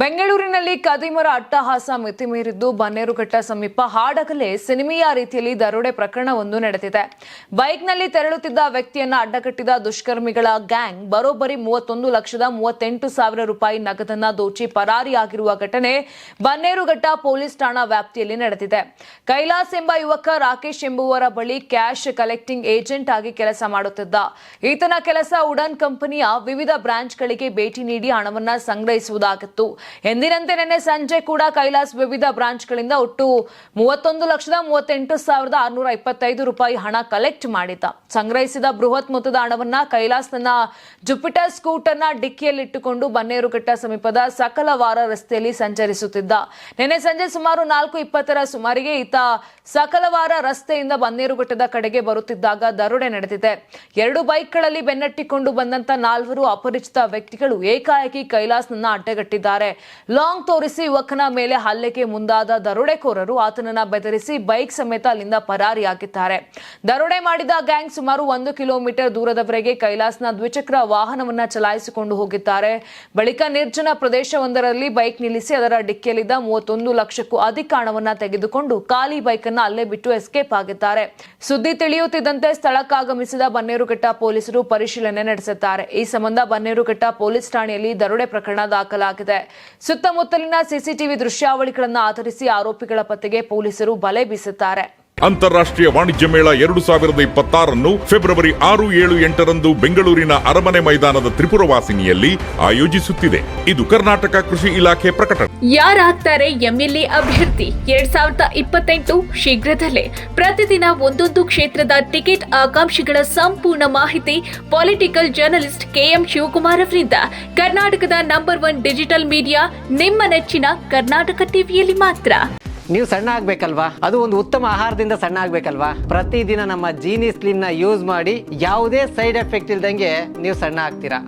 ಬೆಂಗಳೂರಿನಲ್ಲಿ ಕದಿಮರ ಅಟ್ಟಹಾಸ ಮಿತಿಮೀರಿದ್ದು ಬನ್ನೇರುಘಟ್ಟ ಸಮೀಪ ಹಾಡಗಲೆ ಸಿನಿಮೀಯ ರೀತಿಯಲ್ಲಿ ದರೋಡೆ ಪ್ರಕರಣವೊಂದು ನಡೆದಿದೆ. ಬೈಕ್ನಲ್ಲಿ ತೆರಳುತ್ತಿದ್ದ ವ್ಯಕ್ತಿಯನ್ನ ಅಡ್ಡಗಟ್ಟಿದ ದುಷ್ಕರ್ಮಿಗಳ ಗ್ಯಾಂಗ್ ಬರೋಬ್ಬರಿ 31,38,000 ರೂಪಾಯಿ ನಗದನ್ನ ದೋಚಿ ಪರಾರಿಯಾಗಿರುವ ಘಟನೆ ಬನ್ನೇರುಘಟ್ಟ ಪೊಲೀಸ್ ಠಾಣಾ ವ್ಯಾಪ್ತಿಯಲ್ಲಿ ನಡೆದಿದೆ. ಕೈಲಾಸ್ ಎಂಬ ಯುವಕ ರಾಕೇಶ್ ಎಂಬುವರ ಬಳಿ ಕ್ಯಾಶ್ ಕಲೆಕ್ಟಿಂಗ್ ಏಜೆಂಟ್ ಆಗಿ ಕೆಲಸ ಮಾಡುತ್ತಿದ್ದ. ಈತನ ಕೆಲಸ ಉಡಾನ್ ಕಂಪನಿಯ ವಿವಿಧ ಬ್ರಾಂಚ್ಗಳಿಗೆ ಭೇಟಿ ನೀಡಿ ಹಣವನ್ನ ಸಂಗ್ರಹಿಸುವುದಾಗಿತ್ತು. ಎಂದಿನಂತೆ ನಿನ್ನೆ ಸಂಜೆ ಕೂಡ ಕೈಲಾಸ್ ವಿವಿಧ ಬ್ರಾಂಚ್ಗಳಿಂದ ಒಟ್ಟು 31,38,625 ರೂಪಾಯಿ ಹಣ ಕಲೆಕ್ಟ್ ಮಾಡಿದ್ದ. ಸಂಗ್ರಹಿಸಿದ ಬೃಹತ್ ಮೊತ್ತದ ಹಣವನ್ನ ಕೈಲಾಸ್ ತನ್ನ ಜುಪಿಟರ್ ಸ್ಕೂಟರ್ನ ಡಿಕ್ಕಿಯಲ್ಲಿಟ್ಟುಕೊಂಡು ಬನ್ನೇರುಘಟ್ಟ ಸಮೀಪದ ಸಕಲವಾರ ರಸ್ತೆಯಲ್ಲಿ ಸಂಚರಿಸುತ್ತಿದ್ದ. ನಿನ್ನೆ ಸಂಜೆ ಸುಮಾರು 4:20 ಸುಮಾರಿಗೆ ಈತ ಸಕಲವಾರ ರಸ್ತೆಯಿಂದ ಬನ್ನೇರುಘಟ್ಟದ ಕಡೆಗೆ ಬರುತ್ತಿದ್ದಾಗ ದರೋಡೆ ನಡೆದಿದೆ. 2 ಬೈಕ್ಗಳಲ್ಲಿ ಬೆನ್ನಟ್ಟಿಕೊಂಡು ಬಂದಂತ 4 ಅಪರಿಚಿತ ವ್ಯಕ್ತಿಗಳು ಏಕಾಏಕಿ ಕೈಲಾಸ್ನನ್ನ ಅಡ್ಡಗಟ್ಟಿದ್ದಾರೆ. ಲಾಂಗ್ ತೋರಿಸಿ ಯುವಕನ ಮೇಲೆ ಹಲ್ಲೆಗೆ ಮುಂದಾದ ದರೋಡೆಕೋರರು ಆತನನ್ನ ಬೆದರಿಸಿ ಬೈಕ್ ಸಮೇತ ಅಲ್ಲಿಂದ ಪರಾರಿಯಾಗಿದ್ದಾರೆ. ದರೋಡೆ ಮಾಡಿದ ಗ್ಯಾಂಗ್ ಸುಮಾರು 1 ಕಿಲೋಮೀಟರ್ ದೂರದವರೆಗೆ ಕೈಲಾಸ್ನ ದ್ವಿಚಕ್ರ ವಾಹನವನ್ನ ಚಲಾಯಿಸಿಕೊಂಡು ಹೋಗಿದ್ದಾರೆ. ಬಳಿಕ ನಿರ್ಜನ ಪ್ರದೇಶವೊಂದರಲ್ಲಿ ಬೈಕ್ ನಿಲ್ಲಿಸಿ ಅದರ ಡಿಕ್ಕಿಯಲ್ಲಿದ್ದ 31 ಲಕ್ಷಕ್ಕೂ ಅಧಿಕ ಹಣವನ್ನ ತೆಗೆದುಕೊಂಡು ಖಾಲಿ ಬೈಕ್ ಅನ್ನ ಅಲ್ಲೇ ಬಿಟ್ಟು ಎಸ್ಕೇಪ್ ಆಗಿದ್ದಾರೆ. ಸುದ್ದಿ ತಿಳಿಯುತ್ತಿದ್ದಂತೆ ಸ್ಥಳಕ್ಕಾಗಮಿಸಿದ ಬನ್ನೇರುಘಟ್ಟ ಪೊಲೀಸರು ಪರಿಶೀಲನೆ ನಡೆಸಿದ್ದಾರೆ. ಈ ಸಂಬಂಧ ಬನ್ನೇರುಘಟ್ಟ ಪೊಲೀಸ್ ಠಾಣೆಯಲ್ಲಿ ದರೋಡೆ ಪ್ರಕರಣ ದಾಖಲಾಗಿದೆ. ಸುತ್ತಮುತ್ತಲಿನ ಸಿಸಿಟಿವಿ ದೃಶ್ಯಾವಳಿಗಳನ್ನು ಆಧರಿಸಿ ಆರೋಪಿಗಳ ಪತ್ತೆಗೆ ಪೊಲೀಸರು ಬಲೆ ಬೀಸಿದ್ದಾರೆ. ಅಂತಾರಾಷ್ಟ್ರೀಯ ವಾಣಿಜ್ಯ ಮೇಳ 2026 ಫೆಬ್ರವರಿ 6, 7, 8ರಂದು ಬೆಂಗಳೂರಿನ ಅರಮನೆ ಮೈದಾನದ ತ್ರಿಪುರವಾಸಿನಿಯಲ್ಲಿ ಆಯೋಜಿಸುತ್ತಿದೆ. ಇದು ಕರ್ನಾಟಕ ಕೃಷಿ ಇಲಾಖೆ ಪ್ರಕಟಣೆ. ಯಾರಾಗ್ತಾರೆ ಎಂಎಲ್ಎ ಅಭ್ಯರ್ಥಿ 2028 ಶೀಘ್ರದಲ್ಲೇ. ಪ್ರತಿದಿನ ಒಂದೊಂದು ಕ್ಷೇತ್ರದ ಟಿಕೆಟ್ ಆಕಾಂಕ್ಷಿಗಳ ಸಂಪೂರ್ಣ ಮಾಹಿತಿ ಪೊಲಿಟಿಕಲ್ ಜರ್ನಲಿಸ್ಟ್ ಕೆಎಂ ಶಿವಕುಮಾರ್ ಅವರಿಂದ. ಕರ್ನಾಟಕದ ನಂಬರ್ 1 ಡಿಜಿಟಲ್ ಮೀಡಿಯಾ ನಿಮ್ಮ ನೆಚ್ಚಿನ ಕರ್ನಾಟಕ ಟಿವಿಯಲ್ಲಿ ಮಾತ್ರ. ನೀವು ಸಣ್ಣ ಆಗ್ಬೇಕಲ್ವಾ? ಅದು ಒಂದು ಉತ್ತಮ ಆಹಾರದಿಂದ ಸಣ್ಣ ಆಗ್ಬೇಕಲ್ವಾ? ಪ್ರತಿದಿನ ನಮ್ಮ ಜೀನಿ ಸ್ಲಿಮ್ ನ ಯೂಸ್ ಮಾಡಿ ಯಾವುದೇ ಸೈಡ್ ಎಫೆಕ್ಟ್ ಇಲ್ದಂಗೆ ನೀವು ಸಣ್ಣ ಆಗ್ತೀರಾ.